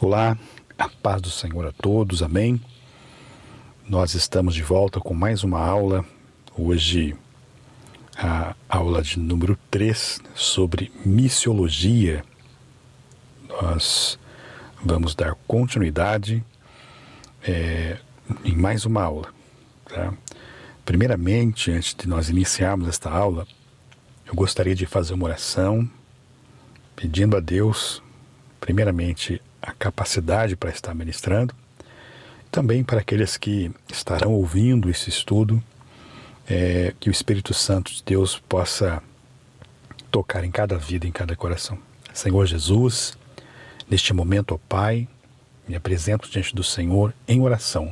Olá, a paz do Senhor a todos, amém? Nós estamos de volta com mais uma aula, hoje a aula de número 3 sobre missiologia. Nós vamos dar continuidade em mais uma aula, tá? Primeiramente, antes de nós iniciarmos esta aula, eu gostaria de fazer uma oração pedindo a Deus, primeiramente, a capacidade para estar ministrando, também para aqueles que estarão ouvindo esse estudo, que o Espírito Santo de Deus possa tocar em cada vida, em cada coração. Senhor Jesus, neste momento, ó Pai, me apresento diante do Senhor em oração,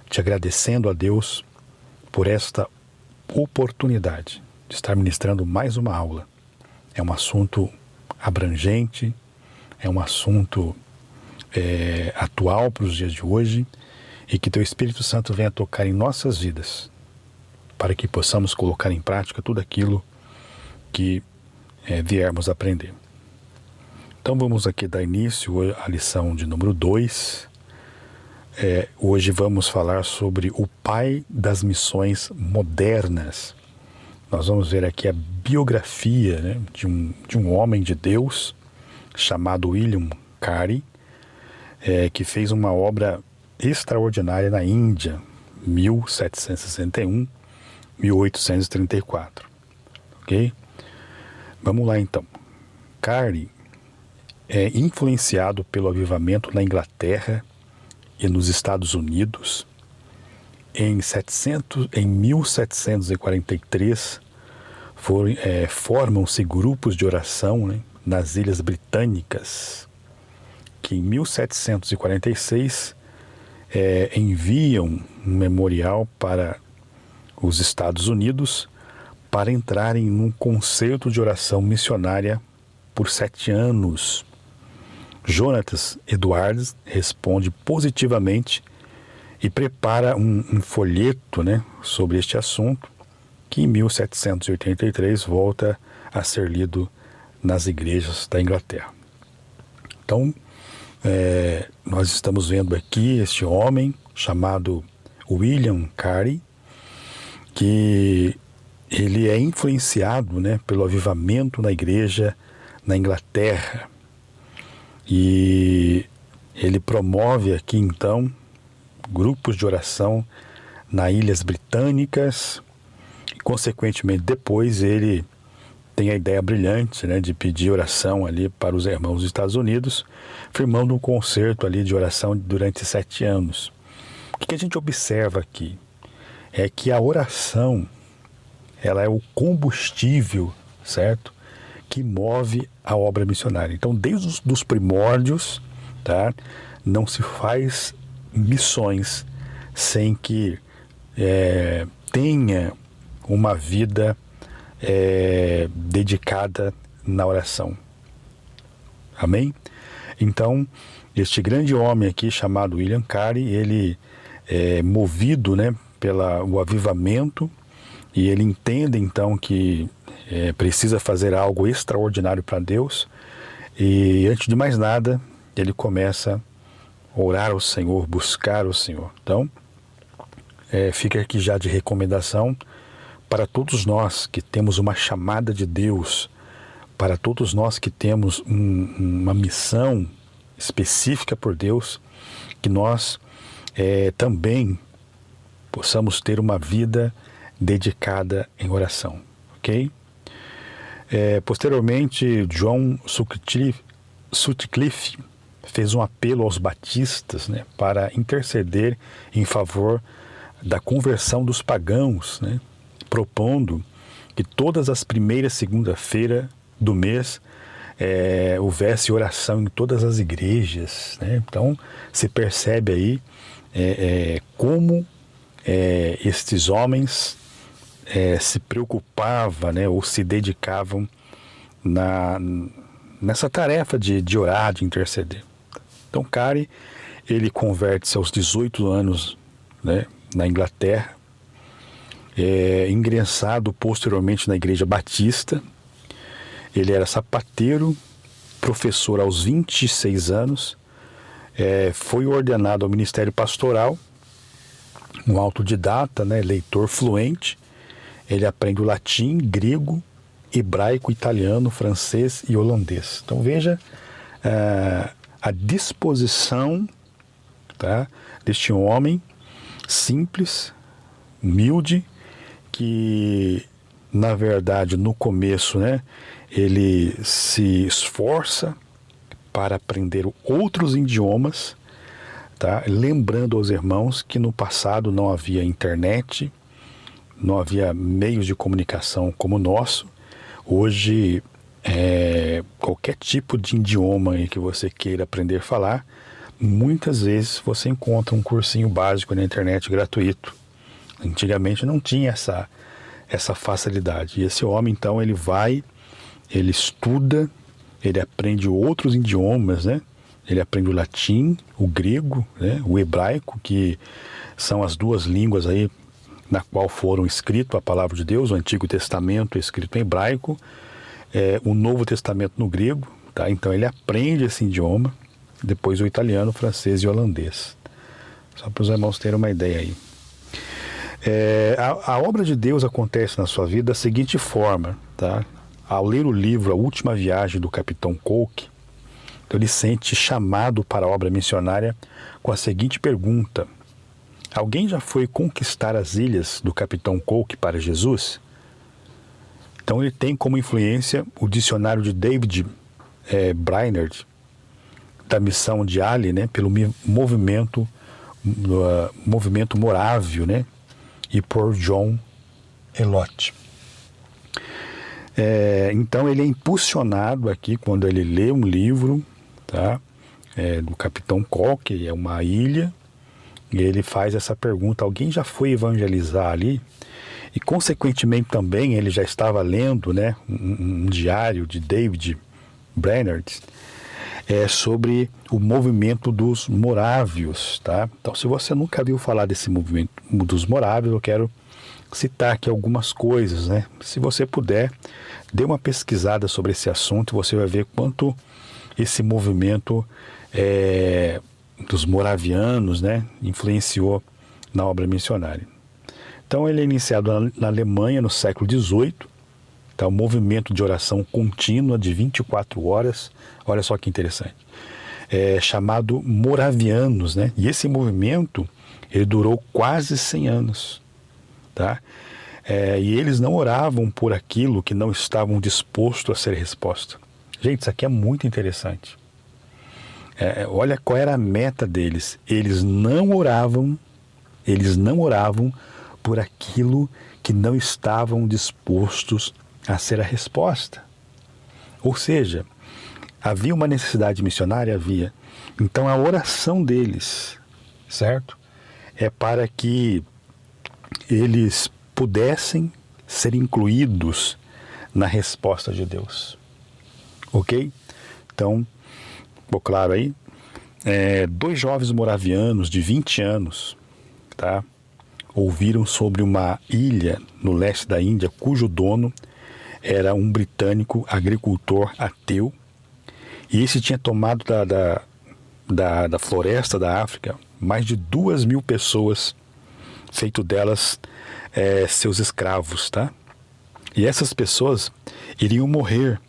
te agradecendo a Deus por esta oportunidade de estar ministrando mais uma aula. É um assunto abrangente, é um assunto atual para os dias de hoje, e que Teu Espírito Santo venha tocar em nossas vidas, para que possamos colocar em prática tudo aquilo que viermos aprender. Então vamos aqui dar início à lição de número 2. Hoje vamos falar sobre o pai das missões modernas. Nós vamos ver aqui a biografia, né, de um homem de Deus chamado William Carey, que fez uma obra extraordinária na Índia, 1761, 1834. Ok? Vamos lá então. Carey é influenciado pelo avivamento na Inglaterra e nos Estados Unidos. Em 1743, formam-se grupos de oração, né, nas Ilhas Britânicas, que em 1746 enviam um memorial para os Estados Unidos para entrarem num concerto de oração missionária por 7 anos. Jonathan Edwards responde positivamente e prepara um folheto, né, sobre este assunto, que em 1783 volta a ser lido nas igrejas da Inglaterra. Então, nós estamos vendo aqui este homem chamado William Carey, que ele é influenciado, né, pelo avivamento na igreja na Inglaterra, e ele promove aqui então grupos de oração nas Ilhas Britânicas, e consequentemente depois ele tem a ideia brilhante, né, de pedir oração ali para os irmãos dos Estados Unidos, firmando um concerto ali de oração durante 7 anos. O que a gente observa aqui é que a oração, ela é o combustível, certo, que move a obra missionária. Então, desde os primórdios, tá, não se faz missões sem que tenha uma vida dedicada na oração. Amém? Então, este grande homem aqui, chamado William Carey, ele é movido, né, pelo avivamento, e ele entende então que precisa fazer algo extraordinário para Deus, e antes de mais nada, ele começa a orar ao Senhor, buscar o Senhor. Então, fica aqui já de recomendação para todos nós que temos uma chamada de Deus, para todos nós que temos uma missão específica por Deus, que nós também possamos ter uma vida dedicada em oração, ok? Posteriormente, John Sutcliffe fez um apelo aos batistas, né, para interceder em favor da conversão dos pagãos, né, propondo que todas as primeiras segunda-feira do mês houvesse oração em todas as igrejas, né? Então, se percebe aí como estes homens se preocupavam, né, ou se dedicavam nessa tarefa de orar, de interceder. Então, Carey, ele converte-se aos 18 anos, né, na Inglaterra, ingressado posteriormente na Igreja Batista. Ele era sapateiro, professor aos 26 anos, foi ordenado ao ministério pastoral, um autodidata, né, leitor fluente. Ele aprende o latim, grego, hebraico, italiano, francês e holandês. Então veja a disposição, tá, deste homem simples, humilde, que na verdade no começo, né, ele se esforça para aprender outros idiomas, tá? Lembrando aos irmãos que no passado não havia internet, não havia meios de comunicação como o nosso. Hoje, qualquer tipo de idioma que você queira aprender a falar, muitas vezes você encontra um cursinho básico na internet gratuito. Antigamente não tinha essa facilidade. E esse homem, então, ele vai, ele estuda, ele aprende outros idiomas, né? Ele aprende o latim, o grego, né? O hebraico, que são as duas línguas aí na qual foram escritas a palavra de Deus. O Antigo Testamento é escrito em hebraico, o Novo Testamento no grego, tá? Então ele aprende esse idioma, depois o italiano, o francês e o holandês. Só para os irmãos terem uma ideia aí. A obra de Deus acontece na sua vida da seguinte forma, tá? Ao ler o livro A Última Viagem do Capitão Cook, ele sente chamado para a obra missionária com a seguinte pergunta: alguém já foi conquistar as ilhas do Capitão Cook para Jesus? Então ele tem como influência o dicionário de David Brainerd, da missão de Ali, né, pelo movimento morávio, né, e por John Elot. Então ele é impulsionado aqui quando ele lê um livro, tá, do Capitão Cook, é uma ilha, e ele faz essa pergunta: alguém já foi evangelizar ali? E consequentemente também ele já estava lendo, né, um diário de David Brainerd sobre o movimento dos morávios, tá? Então, se você nunca viu falar desse movimento dos morávios, eu quero citar aqui algumas coisas, né? Se você puder, dê uma pesquisada sobre esse assunto, você vai ver quanto esse movimento dos moravianos, né, influenciou na obra missionária. Então ele é iniciado na Alemanha no século XVIII, tá, um movimento de oração contínua de 24 horas, olha só que interessante, chamado Moravianos, né? E esse movimento, ele durou quase 100 anos, tá? E eles não oravam por aquilo que não estavam dispostos a ser resposta. Gente, isso aqui é muito interessante. Olha qual era a meta deles. Eles não oravam por aquilo que não estavam dispostos a ser a resposta. Ou seja, havia uma necessidade missionária? Havia. Então a oração deles, certo? É para que eles pudessem ser incluídos na resposta de Deus. Ok? Então, ficou claro aí? 2 jovens moravianos de 20 anos, tá, ouviram sobre uma ilha no leste da Índia cujo dono era um britânico agricultor ateu, e esse tinha tomado da floresta da África mais de 2.000 pessoas, feito delas seus escravos, tá? E essas pessoas iriam morrer,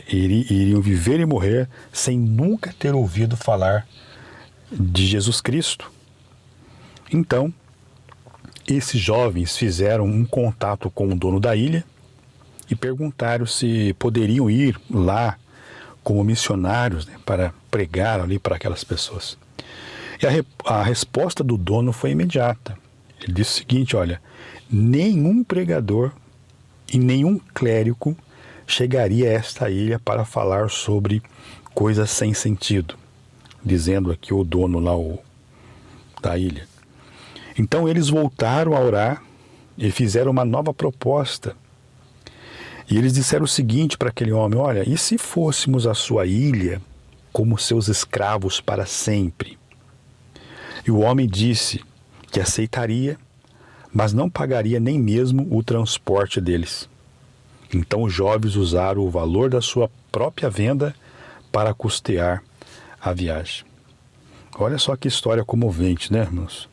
iriam viver e morrer sem nunca ter ouvido falar de Jesus Cristo. Então, esses jovens fizeram um contato com o dono da ilha e perguntaram se poderiam ir lá como missionários, né, para pregar ali para aquelas pessoas. E a resposta do dono foi imediata. Ele disse o seguinte: olha, nenhum pregador e nenhum clérigo chegaria a esta ilha para falar sobre coisas sem sentido, dizendo aqui o dono lá da ilha. Então eles voltaram a orar e fizeram uma nova proposta. E eles disseram o seguinte para aquele homem: olha, e se fôssemos a sua ilha como seus escravos para sempre? E o homem disse que aceitaria, mas não pagaria nem mesmo o transporte deles. Então os jovens usaram o valor da sua própria venda para custear a viagem. Olha só que história comovente, né, irmãos?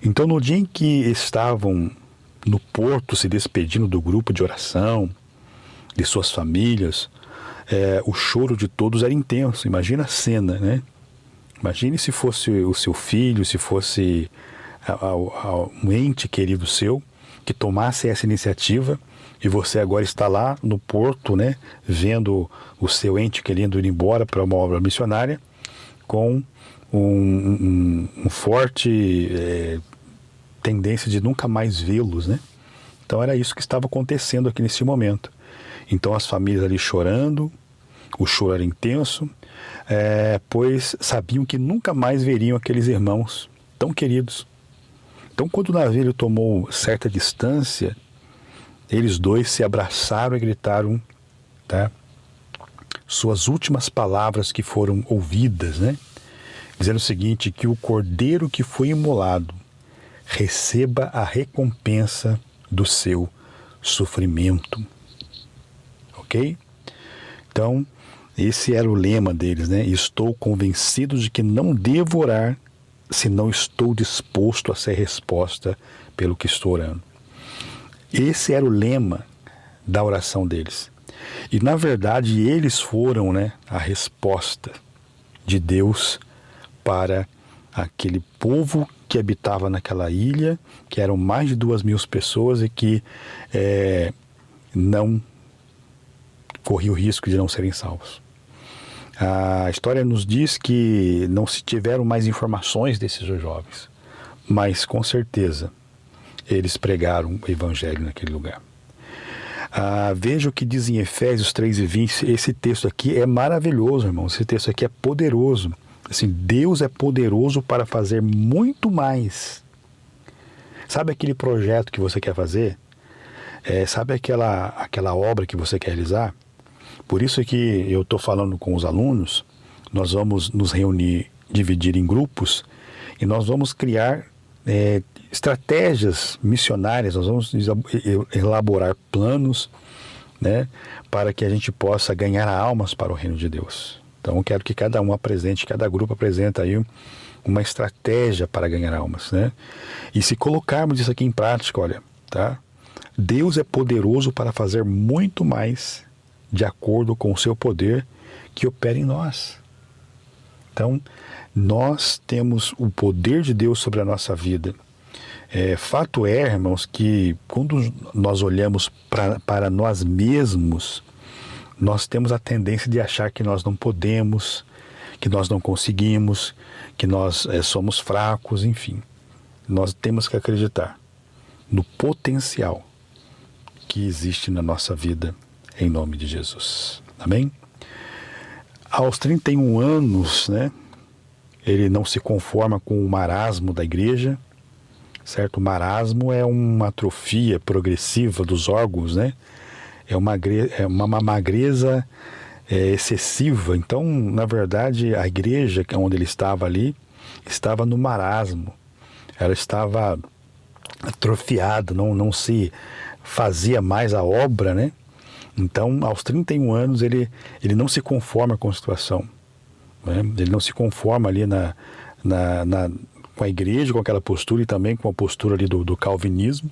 Então, no dia em que estavam no porto se despedindo do grupo de oração, de suas famílias, o choro de todos era intenso. Imagina a cena, né? Imagine se fosse o seu filho, se fosse um ente querido seu que tomasse essa iniciativa e você agora está lá no porto, né, vendo o seu ente querendo ir embora para uma obra missionária com um forte tendência de nunca mais vê-los, né? Então era isso que estava acontecendo aqui nesse momento. Então as famílias ali chorando, o choro era intenso, pois sabiam que nunca mais veriam aqueles irmãos tão queridos. Então quando o navio tomou certa distância, eles dois se abraçaram e gritaram, tá, suas últimas palavras que foram ouvidas, né? Dizendo o seguinte, que o cordeiro que foi imolado receba a recompensa do seu sofrimento. Ok? Então, esse era o lema deles, né? Estou convencido de que não devo orar se não estou disposto a ser resposta pelo que estou orando. Esse era o lema da oração deles. E, na verdade, eles foram, né, a resposta de Deus para aquele povo que habitava naquela ilha, que eram mais de 2.000 pessoas e que não corria o risco de não serem salvos. A história nos diz que não se tiveram mais informações desses jovens, mas com certeza eles pregaram o evangelho naquele lugar. Veja o que diz em Efésios 3:20, esse texto aqui é maravilhoso, irmão, esse texto aqui é poderoso. Assim, Deus é poderoso para fazer muito mais. Sabe aquele projeto que você quer fazer? Sabe aquela obra que você quer realizar? Por isso que eu estou falando com os alunos, nós vamos nos reunir, dividir em grupos, e nós vamos criar estratégias missionárias, nós vamos elaborar planos, né, para que a gente possa ganhar almas para o reino de Deus. Então eu quero que cada um apresente, cada grupo apresenta aí uma estratégia para ganhar almas, né? E se colocarmos isso aqui em prática, olha, tá? Deus é poderoso para fazer muito mais de acordo com o seu poder que opera em nós. Então, nós temos o poder de Deus sobre a nossa vida. Fato é, irmãos, que quando nós olhamos para nós mesmos, nós temos a tendência de achar que nós não podemos, que nós não conseguimos, que nós somos fracos, enfim. Nós temos que acreditar no potencial que existe na nossa vida, em nome de Jesus. Amém? Aos 31 anos, né, ele não se conforma com o marasmo da igreja, certo? O marasmo é uma atrofia progressiva dos órgãos, né? É uma magreza excessiva. Então, na verdade, a igreja onde ele estava ali, estava no marasmo. Ela estava atrofiada, não se fazia mais a obra, né? Então, aos 31 anos, ele não se conforma com a situação, né? Ele não se conforma ali com a igreja, com aquela postura e também com a postura ali do calvinismo.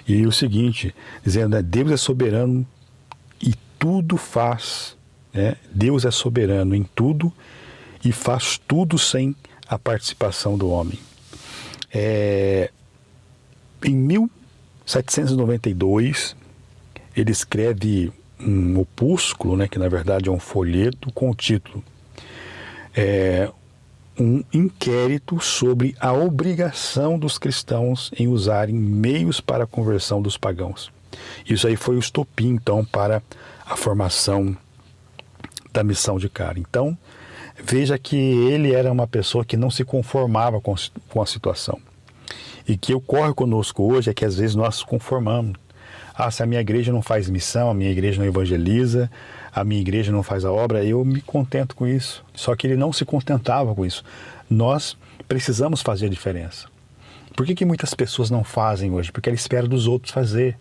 E o seguinte, dizendo, Deus é soberano e tudo faz, né? Deus é soberano em tudo e faz tudo sem a participação do homem. Em 1792, ele escreve um opúsculo, né, que na verdade é um folheto com o título um inquérito sobre a obrigação dos cristãos em usarem meios para a conversão dos pagãos. Isso aí foi o estopim, então, para a formação da missão de Cara. Então, veja que ele era uma pessoa que não se conformava com a situação. E que ocorre conosco hoje é que às vezes nós nos conformamos. Se a minha igreja não faz missão, a minha igreja não evangeliza, a minha igreja não faz a obra, eu me contento com isso. Só que ele não se contentava com isso. Nós precisamos fazer a diferença. Por que muitas pessoas não fazem hoje? Porque ela espera dos outros fazer.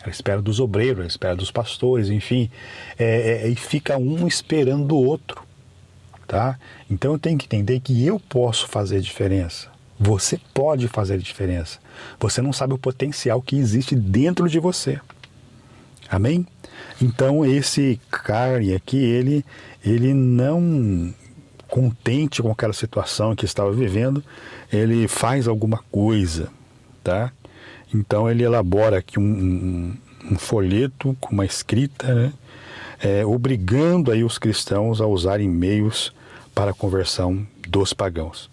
Ela espera dos obreiros, ela espera dos pastores, enfim. E fica um esperando o outro. tá? Então eu tenho que entender que eu posso fazer diferença. Você pode fazer diferença. Você não sabe o potencial que existe dentro de você. Amém? Então esse cara aqui, ele não contente com aquela situação que estava vivendo, ele faz alguma coisa, tá? Então ele elabora aqui um folheto com uma escrita, né? Obrigando aí os cristãos a usarem meios para a conversão dos pagãos.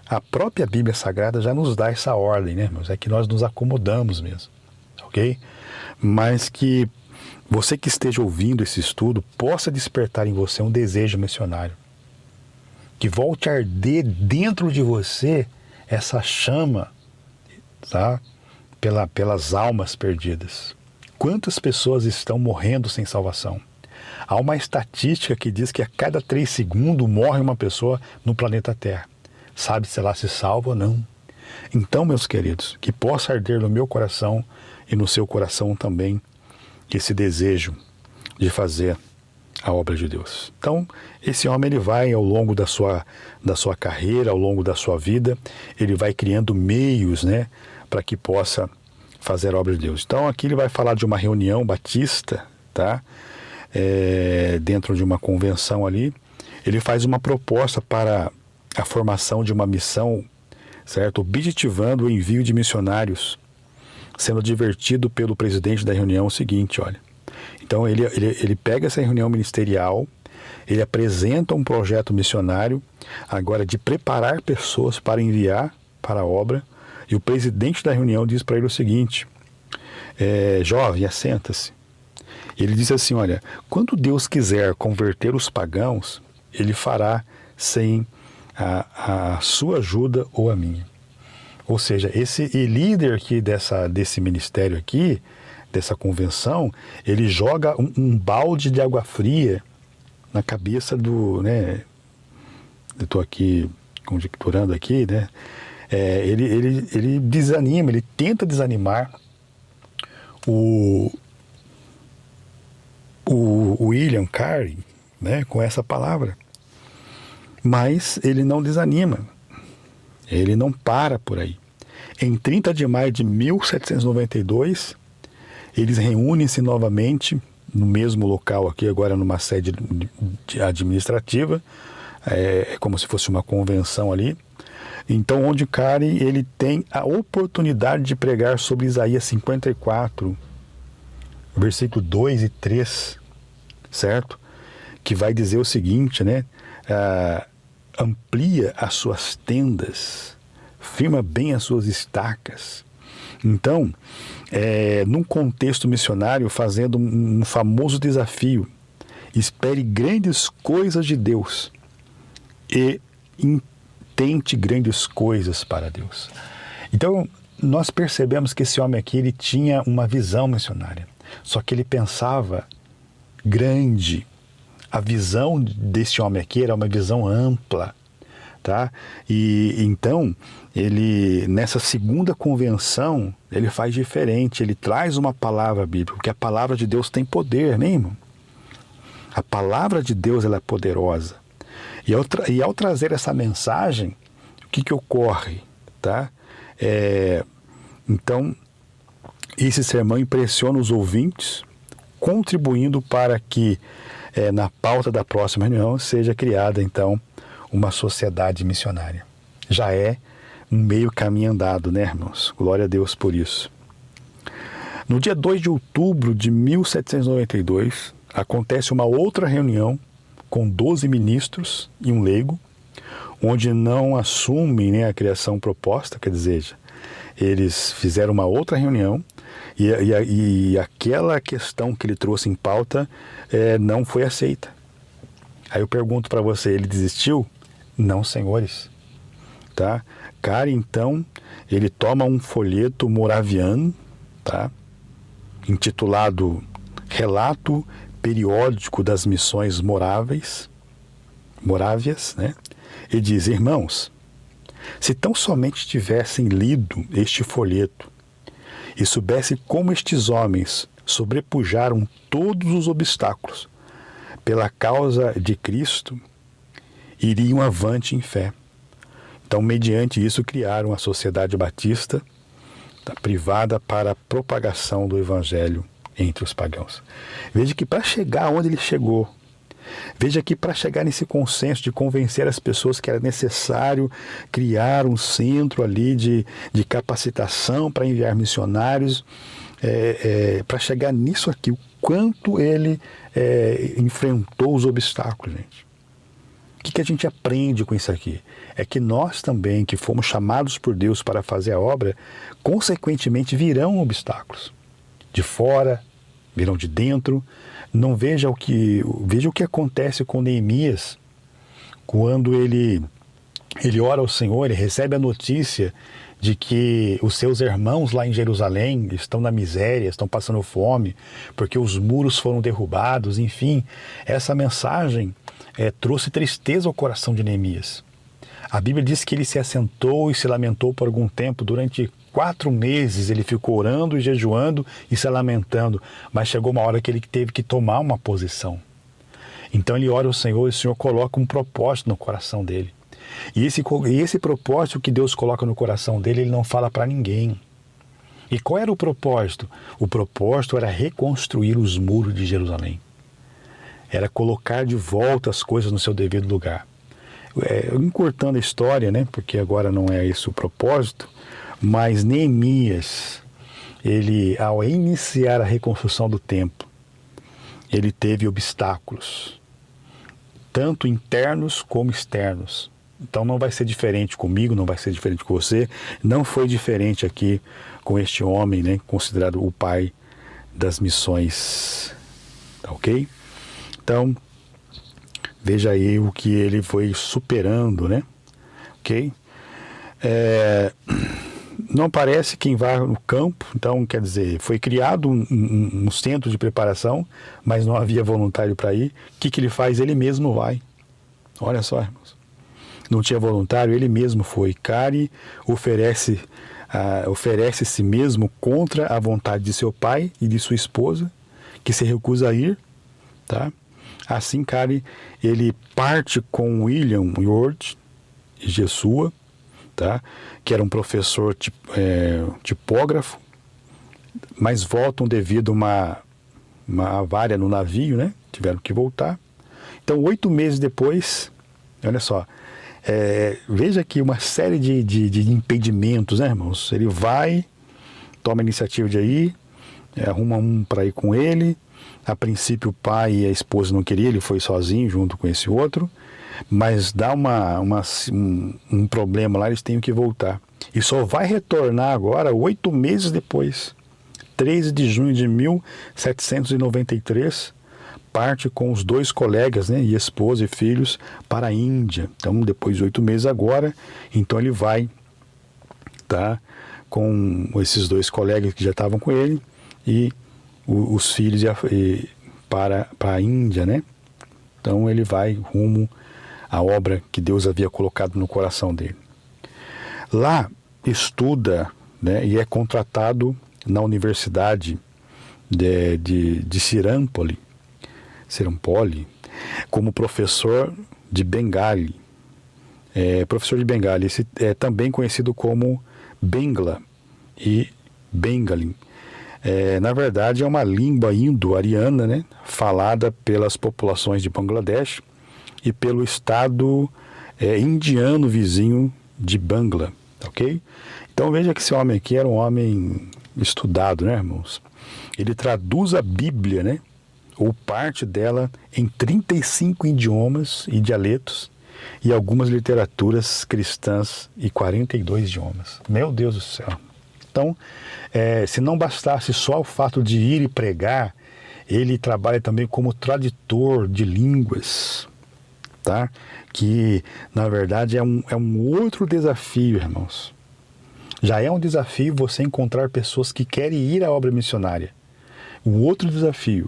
A própria Bíblia Sagrada já nos dá essa ordem, né, irmãos? É que nós nos acomodamos mesmo, ok? Mas que você que esteja ouvindo esse estudo possa despertar em você um desejo missionário. Que volte a arder dentro de você essa chama, tá? Pelas almas perdidas. Quantas pessoas estão morrendo sem salvação? Há uma estatística que diz que a cada 3 segundos morre uma pessoa no planeta Terra. Sabe se ela se salva ou não? Então, meus queridos, que possa arder no meu coração e no seu coração também esse desejo de fazer a obra de Deus. Então, esse homem ele vai ao longo da sua carreira, ao longo da sua vida, ele vai criando meios, né, para que possa fazer a obra de Deus. Então, aqui ele vai falar de uma reunião batista, tá? Dentro de uma convenção ali, ele faz uma proposta para a formação de uma missão, certo? Objetivando o envio de missionários, sendo advertido pelo presidente da reunião o seguinte, olha. Então ele pega essa reunião ministerial, ele apresenta um projeto missionário, agora de preparar pessoas para enviar para a obra, e o presidente da reunião diz para ele o seguinte, jovem, assenta-se. Ele diz assim, olha, quando Deus quiser converter os pagãos, ele fará sem a sua ajuda ou a minha. Ou seja, esse líder aqui desse ministério aqui, dessa convenção, ele joga um balde de água fria na cabeça do, né, eu estou aqui conjecturando aqui, né, ele desanima, ele tenta desanimar o William Carey, né, com essa palavra. Mas ele não desanima, ele não para por aí. Em 30 de maio de 1792, eles reúnem-se novamente no mesmo local aqui, agora numa sede administrativa, como se fosse uma convenção ali. Então, onde Carey ele tem a oportunidade de pregar sobre Isaías 54, versículo 2 e 3, certo? Que vai dizer o seguinte, né? Amplia as suas tendas, firma bem as suas estacas. Então, num contexto missionário, fazendo um famoso desafio, espere grandes coisas de Deus e intente grandes coisas para Deus. Então, nós percebemos que esse homem aqui, ele tinha uma visão missionária, só que ele pensava grande. A visão desse homem aqui era uma visão ampla, tá? E então, ele, nessa segunda convenção, ele faz diferente, ele traz uma palavra bíblica, porque a palavra de Deus tem poder, né, irmão? A palavra de Deus, ela é poderosa. E ao trazer essa mensagem, o que ocorre, tá? Então, esse sermão impressiona os ouvintes, contribuindo para que na pauta da próxima reunião seja criada, então, uma sociedade missionária. Já é um meio caminho andado, né, irmãos? Glória a Deus por isso. No dia 2 de outubro de 1792, acontece uma outra reunião com 12 ministros e um leigo, onde não assumem, né, a criação proposta, quer dizer, eles fizeram uma outra reunião e aquela questão que ele trouxe em pauta não foi aceita. Aí eu pergunto para você, ele desistiu? Não, senhores. Tá? Carey, então, ele toma um folheto moraviano, tá? Intitulado Relato Periódico das Missões Morávias, né? E diz, irmãos, se tão somente tivessem lido este folheto e soubessem como estes homens sobrepujaram todos os obstáculos pela causa de Cristo iriam avante em fé. Então, mediante isso, criaram a Sociedade Batista, tá, privada para a propagação do Evangelho entre os pagãos. Veja que para chegar onde ele chegou, veja que para chegar nesse consenso de convencer as pessoas que era necessário criar um centro ali de capacitação para enviar missionários, para chegar nisso aqui, o quanto ele enfrentou os obstáculos, gente. O que a gente aprende com isso aqui? É que nós também, que fomos chamados por Deus para fazer a obra, consequentemente virão obstáculos. De fora, virão de dentro. Não veja o que acontece com Neemias, quando ele ora ao Senhor, ele recebe a notícia de que os seus irmãos lá em Jerusalém estão na miséria, estão passando fome, porque os muros foram derrubados, enfim. Essa mensagem trouxe tristeza ao coração de Neemias. A Bíblia diz que ele se assentou e se lamentou por algum tempo. Durante 4 meses ele ficou orando e jejuando e se lamentando, mas chegou uma hora que ele teve que tomar uma posição. Então ele ora ao Senhor e o Senhor coloca um propósito no coração dele. E esse propósito que Deus coloca no coração dele, ele não fala para ninguém. E qual era o propósito? O propósito era reconstruir os muros de Jerusalém. Era colocar de volta as coisas no seu devido lugar. Encurtando a história, né, porque agora não é esse o propósito, mas Neemias, ele, ao iniciar a reconstrução do templo, ele teve obstáculos, tanto internos como externos. Então não vai ser diferente comigo, não vai ser diferente com você. Não foi diferente aqui com este homem, né, considerado o pai das missões. Tá ok? Então, veja aí o que ele foi superando, né? Ok? Não parece quem vai no campo, então, quer dizer, foi criado um centro de preparação, mas não havia voluntário para ir. O que ele faz? Ele mesmo vai. Olha só, irmãos. Não tinha voluntário, ele mesmo foi. Cari oferece a si mesmo contra a vontade de seu pai e de sua esposa, que se recusa a ir, tá? Assim, Cari, ele parte com William Ward e Jesua, tá? Que era um professor tipógrafo, mas voltam devido a uma avaria no navio, né? Tiveram que voltar. Então, 8 meses depois, olha só, veja aqui uma série de impedimentos, né, irmãos? Ele vai, toma a iniciativa de ir, arruma um para ir com ele. A princípio o pai e a esposa não queriam, ele foi sozinho junto com esse outro, mas dá um problema lá, eles têm que voltar. E só vai retornar agora 8 meses depois, 13 de junho de 1793, parte com os 2 colegas, né, e esposa e filhos, para a Índia. Então, depois de 8 meses agora, então ele vai, tá, com esses 2 colegas que já estavam com ele, e os filhos para a Índia, né? Então ele vai rumo à obra que Deus havia colocado no coração dele. Lá estuda, né, e é contratado na Universidade de Sirampoli, como professor de Bengali. Professor de Bengali, esse é também conhecido como Bengla e Bengali. Na verdade, é uma língua indo-ariana, né, falada pelas populações de Bangladesh e pelo estado indiano vizinho de Bangla, ok? Então veja que esse homem aqui era um homem estudado, né, irmãos? Ele traduz a Bíblia, né, ou parte dela, em 35 idiomas e dialetos e algumas literaturas cristãs e 42 idiomas. Meu Deus do céu! Então, se não bastasse só o fato de ir e pregar, ele trabalha também como tradutor de línguas, tá? Que, na verdade, é um outro desafio, irmãos. Já é um desafio você encontrar pessoas que querem ir à obra missionária. O outro desafio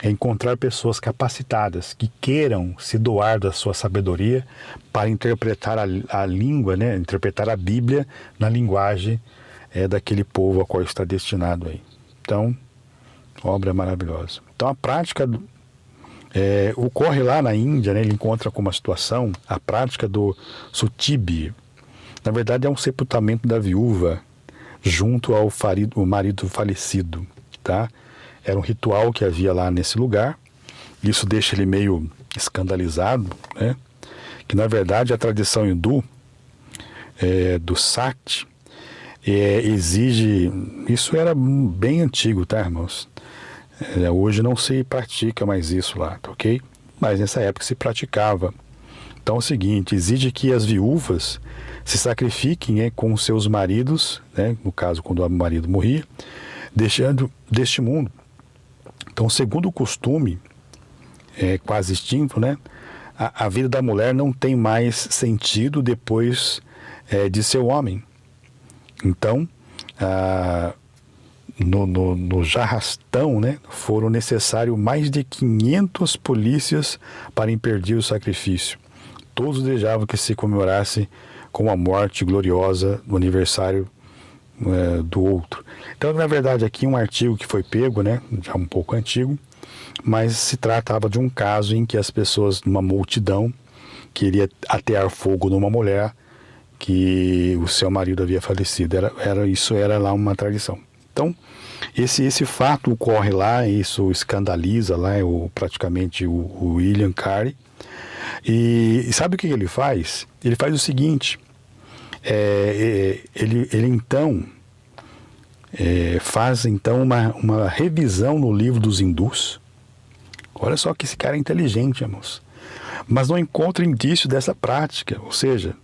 é encontrar pessoas capacitadas que queiram se doar da sua sabedoria para interpretar a língua, né? Interpretar a Bíblia na linguagem daquele povo a qual está destinado aí. Então, obra maravilhosa. Então, a prática Ocorre lá na Índia, né, ele encontra com uma situação, a prática do sutibi. Na verdade é um sepultamento da viúva junto ao marido falecido, tá? Era um ritual que havia lá nesse lugar. Isso deixa ele meio escandalizado, né? Que na verdade a tradição hindu do Sati exige, isso era bem antigo, tá, irmãos? Hoje não se pratica mais isso lá, tá, ok? Mas nessa época se praticava. Então é o seguinte, exige que as viúvas se sacrifiquem, né, com seus maridos, né, no caso quando o marido morria, deixando deste mundo. Então, segundo o costume, quase extinto, né, a vida da mulher não tem mais sentido depois de seu homem. Então, no Jarrastão, né, foram necessários mais de 500 polícias para impedir o sacrifício. Todos desejavam que se comemorasse com a morte gloriosa do aniversário do outro. Então, na verdade, aqui um artigo que foi pego, né, já um pouco antigo, mas se tratava de um caso em que as pessoas, numa multidão, queria atear fogo numa mulher que o seu marido havia falecido. Isso era lá uma tradição. Então, esse fato ocorre lá, isso escandaliza lá praticamente o William Carey. E sabe o que ele faz? Ele faz o seguinte, ele então faz então uma revisão no livro dos hindus. Olha só que esse cara é inteligente, irmãos. Mas não encontra indício dessa prática, ou seja,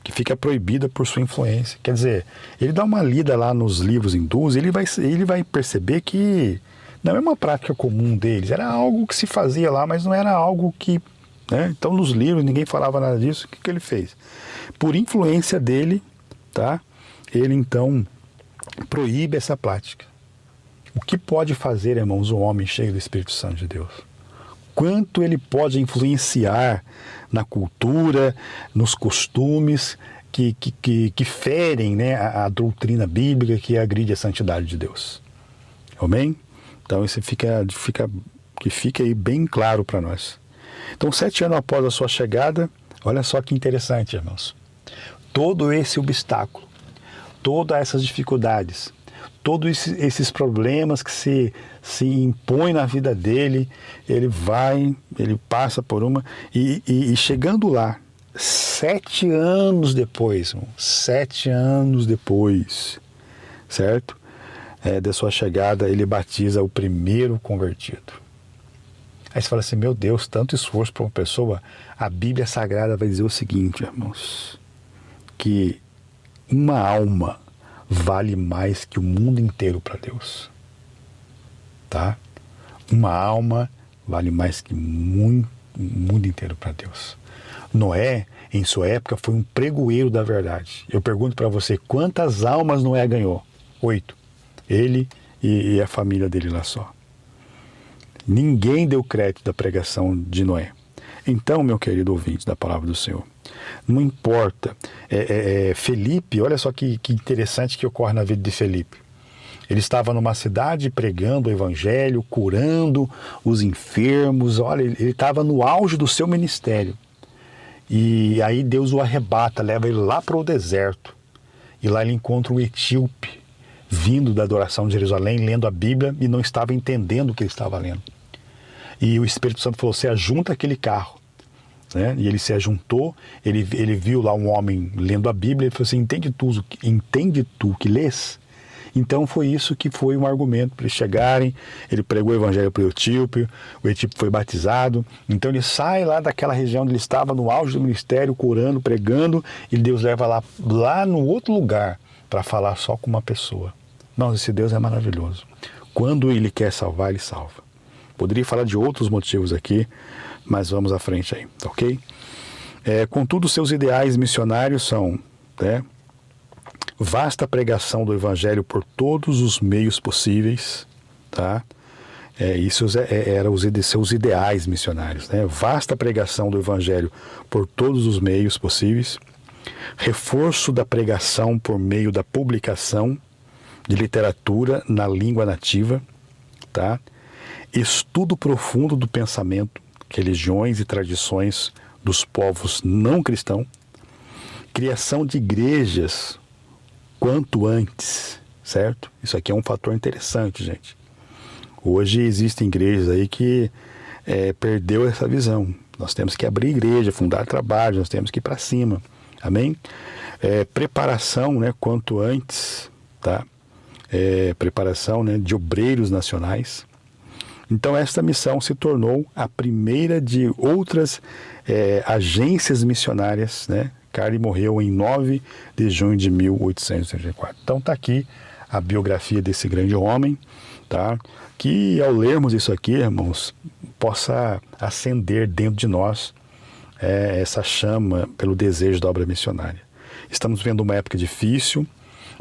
que fica proibida por sua influência. Quer dizer, ele dá uma lida lá nos livros hindus, ele vai perceber que não é uma prática comum deles, era algo que se fazia lá, mas não era algo que... né? Então, nos livros, ninguém falava nada disso. O que ele fez? Por influência dele, tá? Ele, então, proíbe essa prática. O que pode fazer, irmãos, um homem cheio do Espírito Santo de Deus? Quanto ele pode influenciar na cultura, nos costumes que ferem, né, a doutrina bíblica que agride a santidade de Deus. Amém? Então, isso fica aí bem claro para nós. Então, 7 anos após a sua chegada, olha só que interessante, irmãos. Todo esse obstáculo, todas essas dificuldades, todos esses problemas que se impõem na vida dele, ele passa por uma... E chegando lá, 7 anos depois, irmão, 7 anos depois, certo? Da sua chegada, ele batiza o primeiro convertido. Aí você fala assim, meu Deus, tanto esforço para uma pessoa. A Bíblia Sagrada vai dizer o seguinte, irmãos, que uma alma vale mais que o mundo inteiro para Deus. Tá? Uma alma vale mais que o mundo inteiro para Deus. Noé, em sua época, foi um pregoeiro da verdade. Eu pergunto para você, quantas almas Noé ganhou? 8. Ele e a família dele lá só. Ninguém deu crédito da pregação de Noé. Então, meu querido ouvinte da palavra do Senhor, não importa. Felipe, olha só que interessante que ocorre na vida de Felipe. Ele estava numa cidade pregando o evangelho, curando os enfermos. Olha, ele estava no auge do seu ministério. E aí Deus o arrebata, leva ele lá para o deserto. E lá ele encontra um etíope, vindo da adoração de Jerusalém, lendo a Bíblia e não estava entendendo o que ele estava lendo. E o Espírito Santo falou, se ajunta aquele carro. Né? E ele se ajuntou, ele viu lá um homem lendo a Bíblia, ele falou assim, entende tu que lês? Então foi isso que foi um argumento para eles chegarem. Ele pregou o evangelho para o etíope foi batizado. Então ele sai lá daquela região onde ele estava, no auge do ministério, curando, pregando, e Deus leva lá no outro lugar para falar só com uma pessoa. Não, esse Deus é maravilhoso. Quando ele quer salvar, ele salva. Poderia falar de outros motivos aqui, mas vamos à frente aí, ok? Contudo, seus ideais missionários são, né, vasta pregação do evangelho por todos os meios possíveis, tá? Isso eram os seus ideais missionários, né? Vasta pregação do evangelho por todos os meios possíveis, reforço da pregação por meio da publicação de literatura na língua nativa, tá? estudo profundo do pensamento, religiões e tradições dos povos não cristãos, criação de igrejas quanto antes, certo? Isso aqui é um fator interessante, gente. Hoje existem igrejas aí que perdeu essa visão. Nós temos que abrir igreja, fundar trabalho, nós temos que ir para cima. Amém? Preparação, né, quanto antes, tá? Preparação, né, de obreiros nacionais. Então esta missão se tornou a primeira de outras agências missionárias, né? Carli morreu em 9 de junho de 1834. Então está aqui a biografia desse grande homem, tá? Que ao lermos isso aqui, irmãos, possa acender dentro de nós essa chama pelo desejo da obra missionária. Estamos vendo uma época difícil,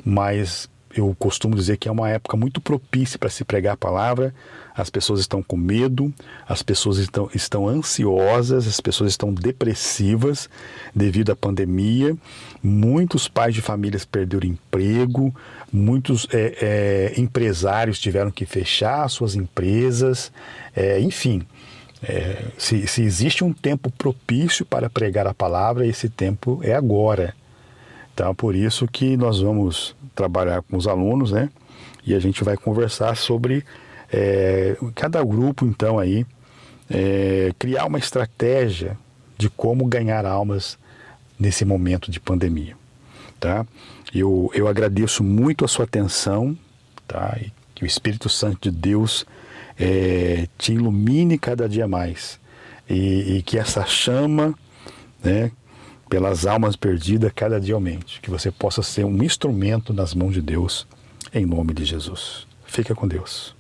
mas eu costumo dizer que é uma época muito propícia para se pregar a palavra. As pessoas estão com medo, as pessoas estão ansiosas, as pessoas estão depressivas devido à pandemia. Muitos pais de famílias perderam emprego, muitos empresários tiveram que fechar suas empresas, enfim. Se existe um tempo propício para pregar a palavra, esse tempo é agora. Então, por isso que nós vamos trabalhar com os alunos, né? E a gente vai conversar sobre cada grupo, então, aí, criar uma estratégia de como ganhar almas nesse momento de pandemia, tá? Eu agradeço muito a sua atenção, tá? E que o Espírito Santo de Deus te ilumine cada dia mais e que essa chama, né, pelas almas perdidas cada dia aumente, que você possa ser um instrumento nas mãos de Deus, em nome de Jesus. Fica com Deus.